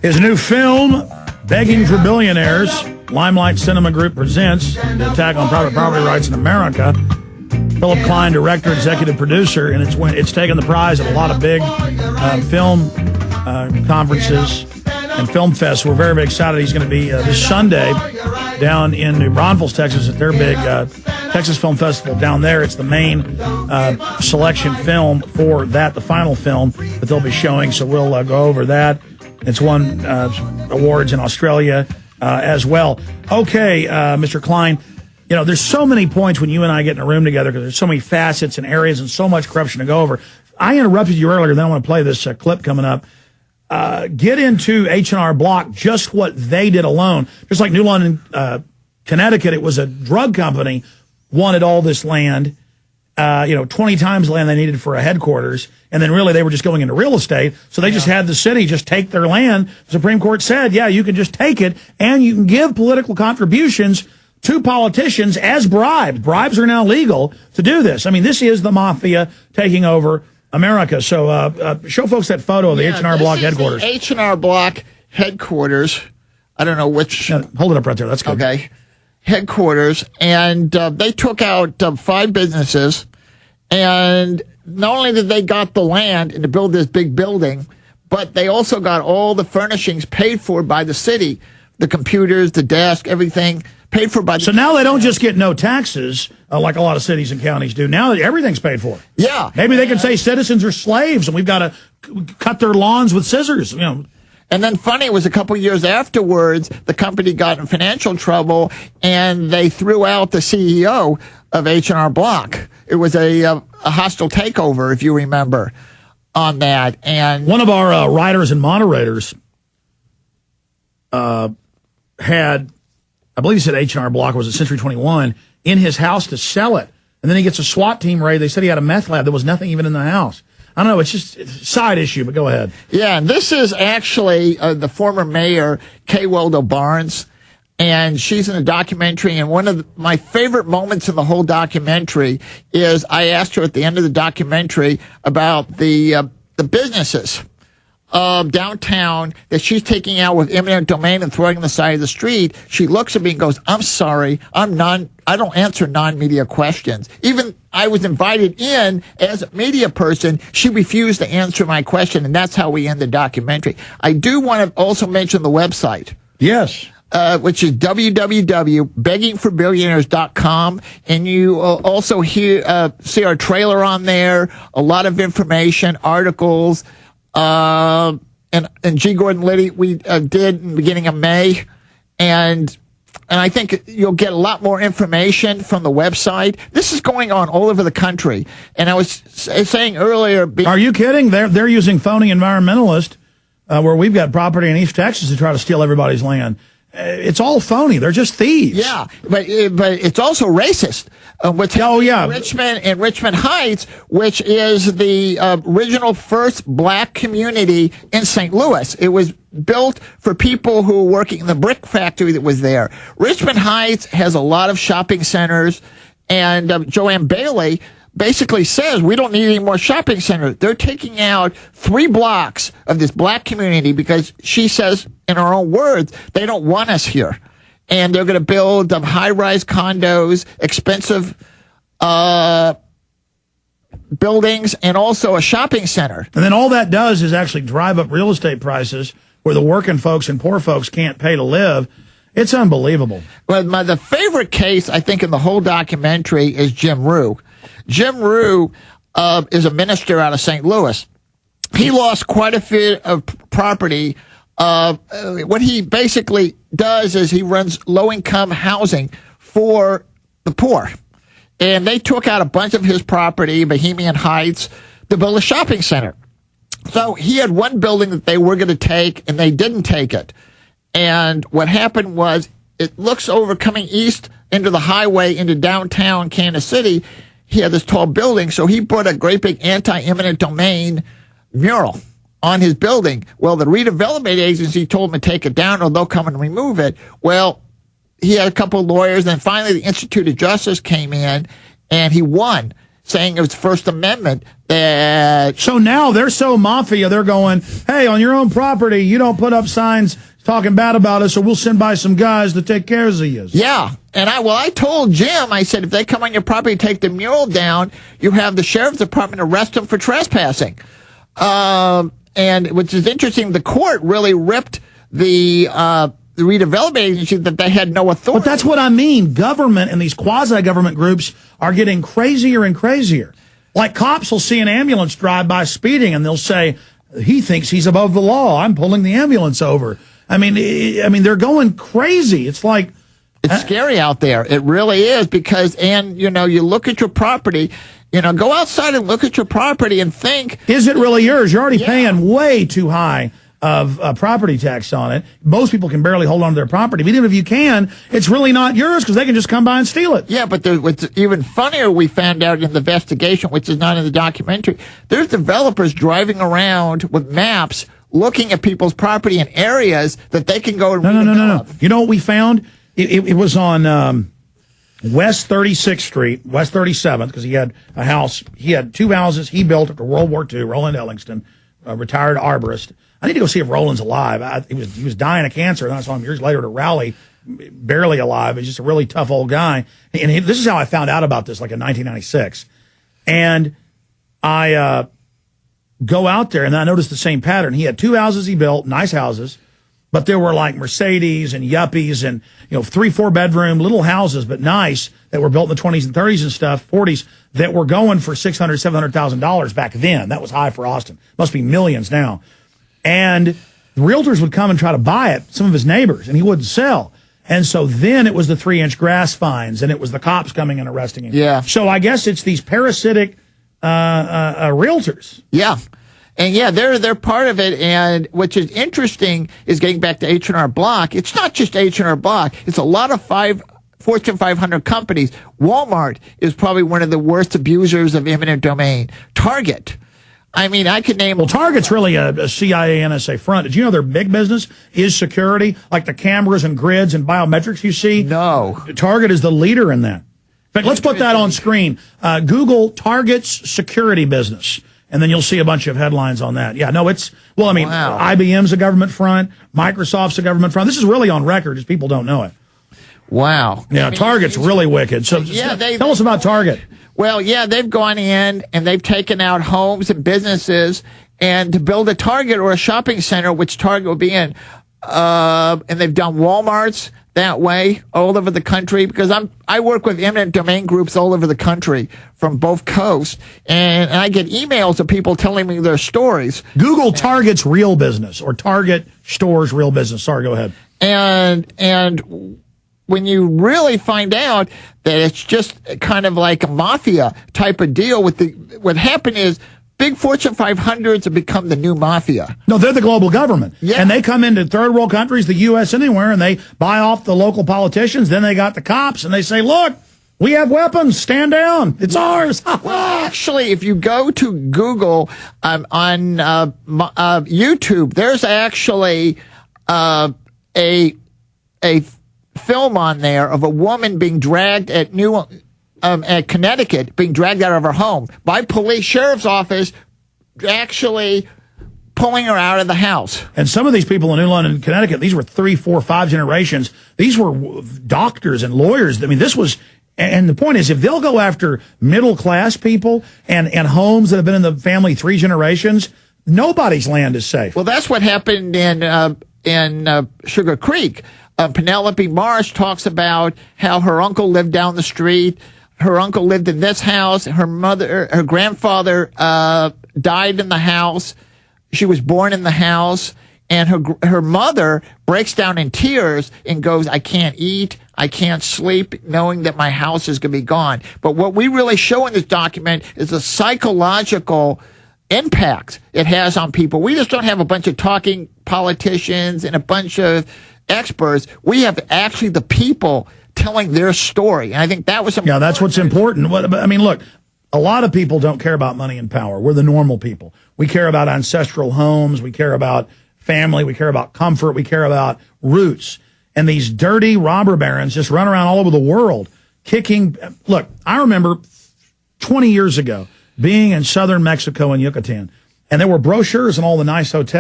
His new film, Begging for Billionaires, Limelight Cinema Group presents The Attack on Private Property Rights in America. Philip Klein, director, executive producer, and it's taken the prize at a lot of big film conferences and film fests. We're very, very excited. He's going to be this Sunday down in New Braunfels, Texas, at their big Texas Film Festival down there. It's the main selection film for that, the final film that they'll be showing. So we'll go over that. It's won awards in Australia as well. Okay, Mr. Klein, you know, there's so many points when you and I get in a room together because there's so many facets and areas and so much corruption to go over. I interrupted you earlier, then I want to play this clip coming up. Get into H&R Block, just what they did alone. Just like New London, Connecticut, it was a drug company, wanted all this land, 20 times the land they needed for a headquarters, and then really they were just going into real estate, so they just had the city just take their land. The Supreme Court said, yeah, you can just take it, and you can give political contributions to politicians as bribes. Bribes are now legal to do this. I mean, this is the mafia taking over America. So show folks that photo of the H&R Block headquarters. The H&R Block headquarters. I don't know which. Hold it up right there. That's good. Okay. Headquarters. And they took out 5 businesses. And not only did they got the land and to build this big building, but they also got all the furnishings paid for by the city. The computers, the desk, everything paid for by the city. So now they don't just get no taxes like a lot of cities and counties do. Now everything's paid for. Yeah. Maybe they can say citizens are slaves and we've got to cut their lawns with scissors, And then funny, it was a couple years afterwards, the company got in financial trouble and they threw out the CEO of H&R Block. It was a hostile takeover, if you remember, on that. And one of our writers and moderators had, I believe he said H&R Block was at Century 21, in his house to sell it. And then he gets a SWAT team raid. They said he had a meth lab. There was nothing even in the house. I don't know. It's just a side issue, but go ahead. Yeah, and this is actually the former mayor, Kay Weldo Barnes, and she's in a documentary. And one of my favorite moments in the whole documentary is I asked her at the end of the documentary about the businesses downtown that she's taking out with eminent domain and throwing on the side of the street. She looks at me and goes, I'm sorry, I don't answer non-media questions. Even I was invited in as a media person, she refused to answer my question, and that's how we end the documentary. I do want to also mention the website. Yes. Which is www.beggingforbillionaires.com. And you also see our trailer on there, a lot of information, articles, and G. Gordon Liddy we did in the beginning of May, and I think you'll get a lot more information from the website. This is going on all over the country, and I was saying earlier. Are you kidding? They're using phony environmentalists where we've got property in East Texas to try to steal everybody's land. It's all phony. They're just thieves. Yeah, but it's also racist. Richmond Heights, which is the original first black community in St. Louis. It was built for people who were working in the brick factory that was there. Richmond Heights has a lot of shopping centers, and Joanne Bailey basically says we don't need any more shopping centers. They're taking out 3 blocks of this black community because she says, in her own words, they don't want us here. And they're going to build high-rise condos, expensive buildings, and also a shopping center. And then all that does is actually drive up real estate prices where the working folks and poor folks can't pay to live. It's unbelievable. But the favorite case, I think, in the whole documentary is Jim Rue. Jim Rue is a minister out of St. Louis. He lost quite a bit of property. What he basically does is he runs low-income housing for the poor. And they took out a bunch of his property, Bohemian Heights, to build a shopping center. So he had one building that they were going to take, and they didn't take it. And what happened was it looks over coming east into the highway into downtown Kansas City. He had this tall building, so he put a great big anti-eminent domain mural on his building. Well, the redevelopment agency told him to take it down or they'll come and remove it. Well, he had a couple of lawyers, and finally the Institute of Justice came in, and he won. saying it was First Amendment that... So now they're so mafia, they're going, hey, on your own property, you don't put up signs talking bad about us, so we'll send by some guys to take care of you. Yeah. And I told Jim, I said, if they come on your property, take the mural down, you have the sheriff's department arrest them for trespassing. And which is interesting, the court really ripped the redevelopment agency that they had no authority. But that's what I mean. Government and these quasi-government groups are getting crazier and crazier. Like cops will see an ambulance drive by speeding and they'll say, he thinks he's above the law. I'm pulling the ambulance over. I mean, they're going crazy. It's like... It's scary out there. It really is because, and, you know, you look at your property, you know, go outside and look at your property and think... Is it really yours? You're already paying way too high of property tax on it. Most people can barely hold on to their property. But even if you can, it's really not yours because they can just come by and steal it. Yeah, but what's even funnier we found out in the investigation, which is not in the documentary, there's developers driving around with maps looking at people's property in areas that they can go and No. You know what we found? It was on West 36th Street, West 37th, because he had a house. He had two houses he built after World War II, Roland Ellingston, a retired arborist. I need to go see if Roland's alive. He was dying of cancer, and I saw him years later at a rally, barely alive. He's just a really tough old guy. And this is how I found out about this, like in 1996. And I go out there, and I noticed the same pattern. He had two houses he built, nice houses, but there were like Mercedes and yuppies and, 3-4 bedroom little houses, but nice, that were built in the 20s and 30s and stuff, 40s, that were going for $600,000, $700,000 back then. That was high for Austin. Must be millions now. And the realtors would come and try to buy it, some of his neighbors, and he wouldn't sell. And so then it was the 3-inch grass fines, and it was the cops coming and arresting him. Yeah. So I guess it's these parasitic realtors. Yeah. And yeah, they're part of it. And which is interesting is getting back to H&R Block. It's not just H&R Block. It's a lot of Fortune 500 companies. Walmart is probably one of the worst abusers of eminent domain. Target. I mean, I could name... Well, Target's really a CIA, NSA front. Did you know their big business is security? Like the cameras and grids and biometrics you see? No. Target is the leader in that. In fact, let's put that on screen. Google Target's security business. And then you'll see a bunch of headlines on that. Yeah, no, Wow. IBM's a government front. Microsoft's a government front. This is really on record, just people don't know it. Wow. Yeah, Target's really wicked. So tell us about Target. Well, yeah, they've gone in and they've taken out homes and businesses and to build a Target or a shopping center, which Target will be in. And they've done Walmarts that way all over the country because I work with eminent domain groups all over the country from both coasts, and I get emails of people telling me their stories. Google Target's real business or Target Store's real business. Sorry, go ahead. And when you really find out that it's just kind of like a mafia type of deal what happened is big Fortune 500s have become the new mafia. No, they're the global government. Yeah. And they come into third world countries, the U.S., anywhere, and they buy off the local politicians. Then they got the cops, and they say, look, we have weapons. Stand down. It's ours. Well, actually, if you go to Google on YouTube, there's actually a film on there of a woman being dragged at Connecticut, being dragged out of her home by police, sheriff's office, actually pulling her out of the house. And some of these people in New London, Connecticut, these were 3, 4, 5 generations. These were doctors and lawyers. I mean, this was, and the point is, if they'll go after middle class people and homes that have been in the family 3 generations, nobody's land is safe. Well, that's what happened in Sugar Creek. Penelope Marsh talks about how her uncle lived down the street. Her uncle lived in this house. Her grandfather died in the house. She was born in the house. And her mother breaks down in tears and goes, I can't eat, I can't sleep, knowing that my house is going to be gone. But what we really show in this document is the psychological impact it has on people. We just don't have a bunch of talking politicians and a bunch of experts. We have actually the people telling their story. And I think that was important. Yeah, that's what's important. I mean, look, a lot of people don't care about money and power. We're the normal people. We care about ancestral homes. We care about family. We care about comfort. We care about roots. And these dirty robber barons just run around all over the world kicking. Look, I remember 20 years ago, being in southern Mexico and Yucatan. And there were brochures in all the nice hotels.